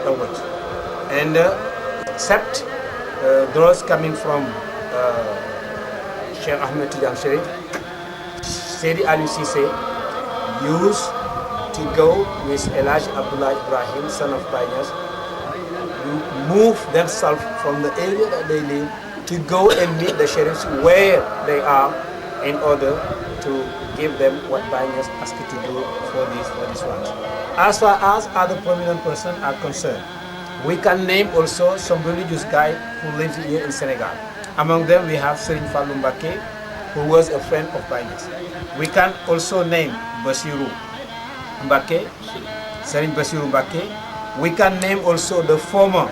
award. And except those coming from Cheikh Ahmed Tidiane Chérif, Seydi Aliou Cissé used to go with Hadj Ibrahima, son of Baye Niass, to move themselves from the area that they live to go and meet the sheriffs where they are in order to give them what Baye Niass asked to do for this one. As far as other prominent persons are concerned, we can name also some religious guys who live here in Senegal. Among them, we have Serigne Fallou Mbacké, who was a friend of Baye Niass. We can also name Bassirou Mbacké, Serigne Bassirou Mbacké. We can name also the former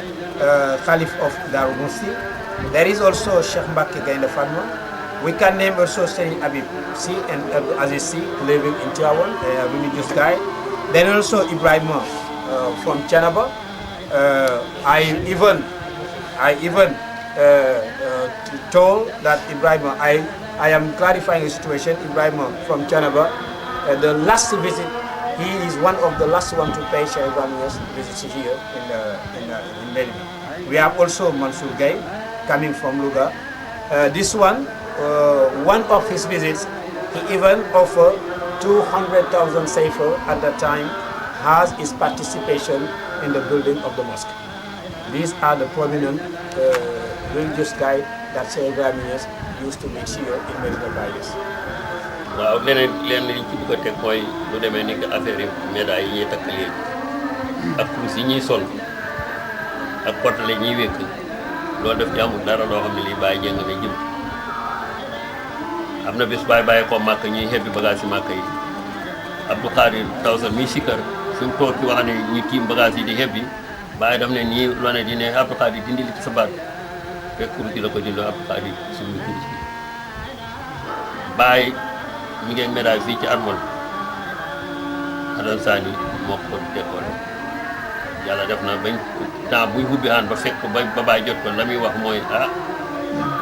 Caliph of Darou Mousty. There is also Cheikh Mbacké Gaïndé Fatma. We can name also Serigne Habib Sy and Aziz Sy, living in Tivaouane, a religious guy. Then also Ibrahima from Thiénaba. I even told that Ibrahima, I am clarifying the situation. Ibrahima from Thiénaba, the last visit, he is one of the last one to pay Cheikh Ibrahim's visit here in Medina. We have also Mansour Gueye coming from Louga. This one of his visits, he even offered 200,000 sefer at that time as his participation in the building of the mosque. These are the prominent religious guys that Cheikh Ibrahima used to meet here in Medina Baye. waaw leneen liñ ci bëgg a teg mooy lu demee ni que affaire yi médailles yi ñuy takk léegi ak kurus yi ñuy sol ak portele ñuy wékk loolu def ci amul dara loo xam ne lii Baye jëng na jëm. am na bés bàyyi ko màkk ñuy xebbi bagage yi màkk yi Abdou Khadir Tawsa mi sikkar suñ toog ci wax ne ñu tiim bagage yi di xebbi Baye daf ne nii loo ne di ne Abdou Khadir dindi li ci sa baat fekk kurus gi la ko dindoo Abdou Khadir suñu kurus gi Baye mi ngi médaille fii ci armol Adan Sani moo ko décoré yàlla def na bañ temps buñ hubbi aan ba fekk ba Baye jot ko la muy wax mooy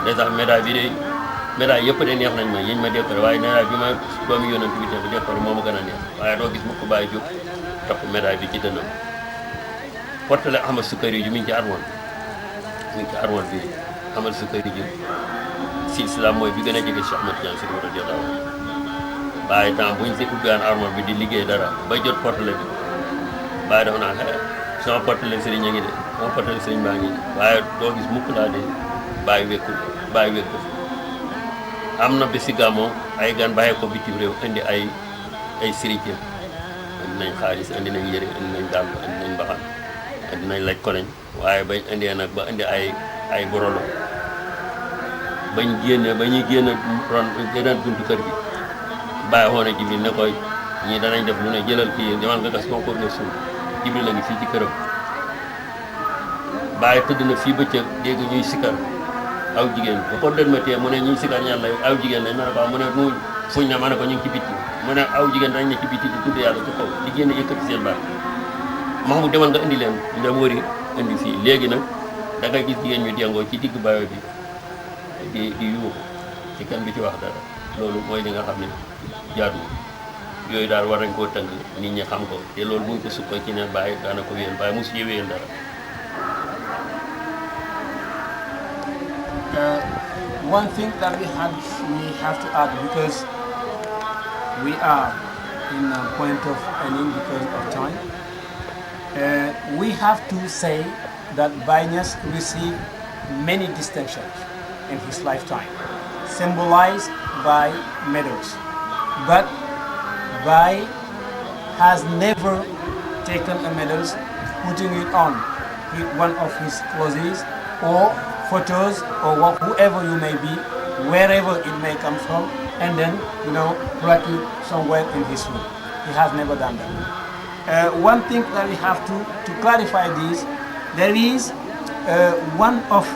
déjà médaille bi de médaille yëpp de neex nañ ma yiñ ma décoré waaye médaille bi ma doomi yonent bi te décoré moo ma gën a neex waaye doo gis mu ko Baye jóg topp médaille bi ci dënnam portele Ahmad Sukari ji mi ngi ci armol bi Ahmad Sukari ji silsila mooy bi gën a jege Cheikh Ahmad Tidiane Chérif radiyallahu anhu Baye temps buñ si ubbiwaan armor bi di liggéey dara ba jot portele bi Baye dafa naan sama portele sëriñ a ngi de sama portele sëriñ baa ngi waaye doo gis mukk laa de Baye wékku am na bési gàmmoo ay gan bàyyee ko bitim réew indi ay sëriñ indi nañ xaalis indi nañ yëre indi nañ dàll indi nañ mbaxan indi nañ laj koleñ waaye bañ indee nag ba indi ay borolo ba ñuy génn ron geneen buntu kër gi Baye xoone Jibril ne koy ñii danañ def lu ne jëlal kii demal nga gas konkoor nga suul Jibril la ngi fii ci këram Baye tëdd na fii bëccëg dégg ñuy sikar aw jigéen ba ko dën ma tee mu ne ñuy sikar ñan la aw jigéen lañ ma ne ko mu ne nuuñ fuñ na ma ne ko ñu ngi ci bitti mu ne aw jigéen dañ ne ci bitti di tudd yàlla ci kaw di génn yëkkati seen baat Mahmoud demal nga indi leen ñu dem wëri indi fii léegi nag da ngay gis jigéen ñu dengoo ci digg bayo bi di yuuxu ci kenn bi ci wax dara loolu mooy li nga xam ne jaadu yooyu daal war nañ koo tënk nit ñi xam ko te loolu buñ ko sukka ci ne Baye daana ko wéyal Baye mosu ci wéyal dara. One thing that we have to add, because we are in a point of ending because of time, we have to say that Baye Niass received many distinctions in his lifetime, symbolized by medals. But Baye has never taken a medal, putting it on one of his clothes or photos or whoever you may be, wherever it may come from, and then plug it somewhere in his room. He has never done that. One thing that we have to clarify this, there is one of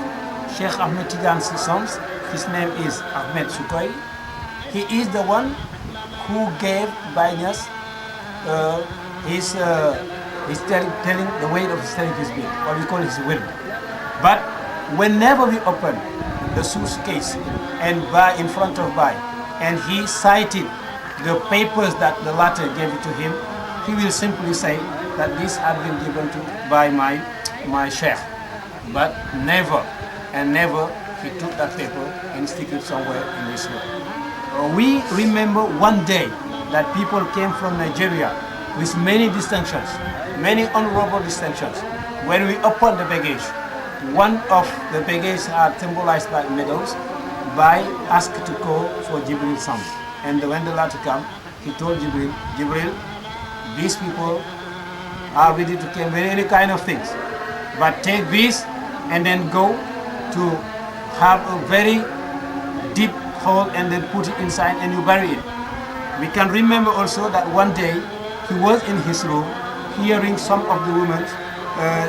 Cheikh Ahmed Tidiane's sons. His name is Ahmed Sukoy. He is the one who gave Baye Niass his telling the weight of telling his bill, or we call his will. But whenever we open the suitcase and Baye in front of Baye, and he cited the papers that the latter gave it to him, he will simply say that this had been given to by my Cheikh, but never and never he took that paper and stick it somewhere in his room. We remember one day that people came from Nigeria with many distinctions, many honorable distinctions. When we opened the baggage, one of the baggage are symbolized by medals. Baye asked to call for Jibril's son. And when the latter came, he told Jibril, these people are ready to carry any kind of things, but take this and then go to have a very deep hole and then put it inside and you bury it. We can remember also that one day he was in his room hearing some of the women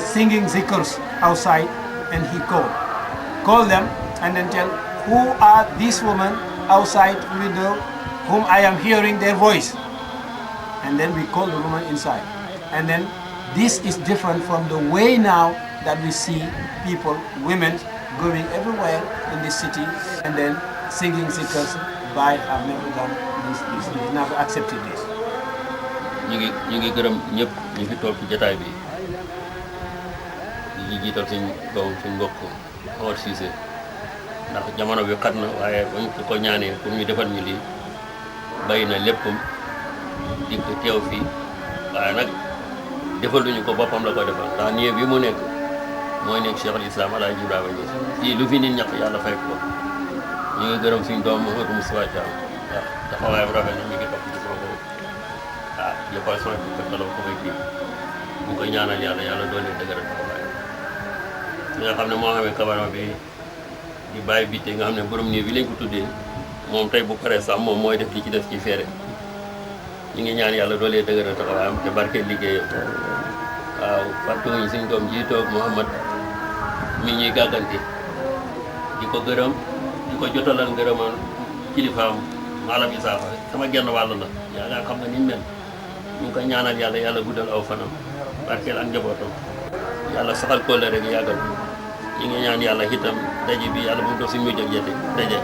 singing zikrs outside, and he called them and then tell, who are these women outside window whom I am hearing their voice? And then we call the woman inside. And then this is different from the way now that we see people, women, going everywhere in this city and then singing zikrs. Baye have never done this, he never accepted this. ñu ngi gërëm ñëpp ñu fi toog ci jotaay bi di jiital suñ doom suñ mbokk Omar Cissé ndax jamono bi xat na waaye bañ ko ñaanee pour ñu defal ñu lii bàyyi na léppam di ko teew fii waaye nag defaluñu ko boppam la ko defal ndax nii bi mu nekk mooy nekk Cheikh al Islam El Hadj Ibrahima Niass fii lu fi nit ñaq yàlla fay ko ñu ngi gërëm suñ doom Momath THIAM ndax taxawaayam rafet na ñu ngi topp ci sama yëppal sama këttaloo ko may kii bu ko ñaanal yàlla doole dëgëral taxawaayam ñi nga xam ne moo xamee kabara bi di Baye Bité nga xam ne borom nii bi lañ ko tuddee moom tey bu paree sax moom mooy def li ci def ci feere ñu ngi ñaan yàlla doole dëgëral taxawaayam te barkeel liggéeyam waaw fàttewuñu suñ doom ji toog Mouhamad mi ñuy gàgganti di ko gërëm di ko jotalal ngërëmal kilifaam Malam Isaaxa sama genn wàll la yaa nga xam nga ni mel ñu ngi ko ñaanal yàlla guddal aw fanam barkeel ak njabootam yàlla saxal kóllëre rek yàggal ñu ngi ñaan yàlla itam daje bi yàlla bu mu doon suñu mujj ak jete daje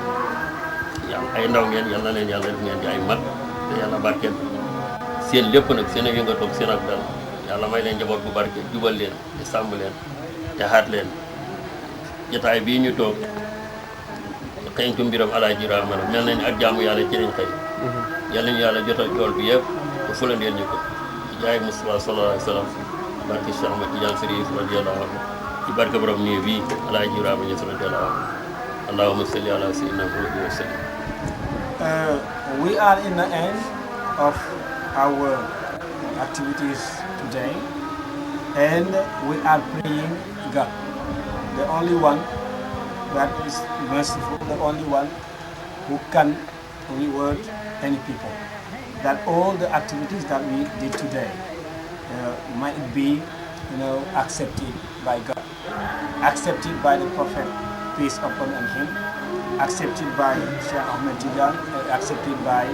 yàlla ay ndaw ngeen yàlla leen yàlla def ngeen di ay mag te yàlla barkeel seen lépp nag seen yëngatoog seen ak dal yàlla may leen njaboot bu barke jubal leen te sàmm leen te xaat leen jotaay bii ñu toog xëyntu mbiram Alaaji Ibrahima mel na ni ak jaamu yàlla ci lañ xëy yàlla ñu yàlla jotal tool bi yëpp te fulandeel ñu ko ci jaay Mustafa sallallahu alayhi wa sallam barke Cheikh Ahmad Tidiane Sërif radiyallahu anhu ci barke borom nii bii Alaaji Ibrahima Niass radiyallahu anhu allahumma salli ala sayyidina Muhammad wa sallim. We are in the end of our activities today, and we are praying God, the only one that is merciful, the only one who can reward any people. That all the activities that we did today might be, accepted by God, accepted by the Prophet, peace upon him, accepted by Cheikh Ahmed Tidiane, accepted by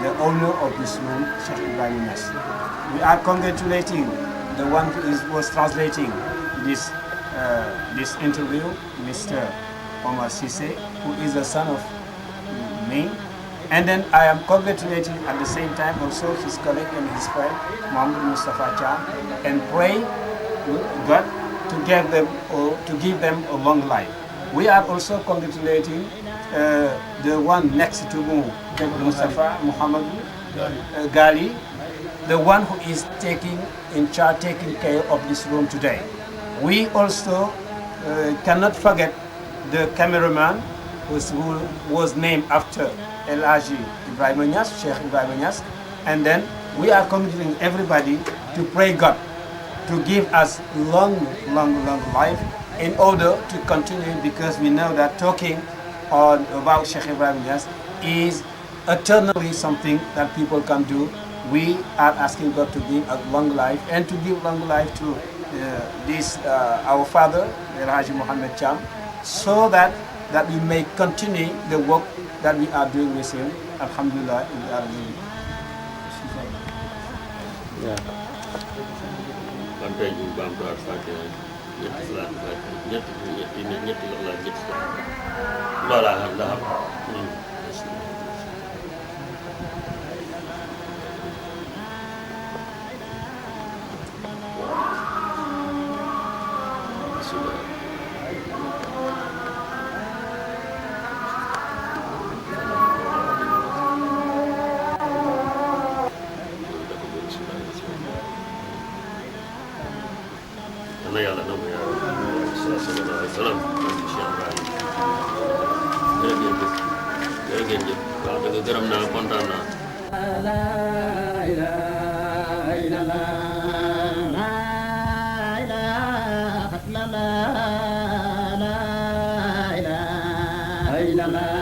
the owner of this room, Cheikh Ibrahima Niass. We are congratulating the one who was translating this interview, Mr. Omar Cissé, who is the son of me. And then I am congratulating at the same time also his colleague and his friend, Momath THIAM, and pray God to give them a long life. We are also congratulating the one next to Mustafa Muhammad Gali, the one who is taking care of this room today. We also cannot forget the cameraman who was named after El Hadj Ibrahima Niass, Cheikh Ibrahima Niass, and then we are congratulating everybody to pray God to give us long life in order to continue, because we know that talking about Cheikh Ibrahima Niass is eternally something that people can do. We are asking God to give a long life and to give long life to our father, Hadj Momath THIAM, so that we may continue the work that we are doing with him. Alhamdulillah. Yeah. Kontaan ñu baamtuwaat Fatiha ñetti salaatu Fatiha ñetti loolaa xam ndax na yàlla nangu yaa sallallahu alayhi wa sallam Cheikh Ibrahima jërëjëf waaw dëgg gërëm naa kontaan naa. La ilaha illallah la ilaha illallah la ilaha illallah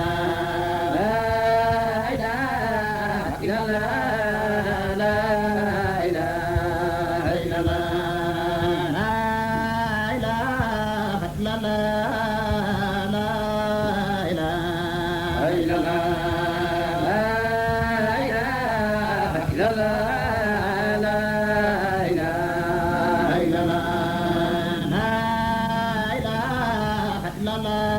la ilaha illallah la ilaha illallah la ilaha illallah la ilaha illallah la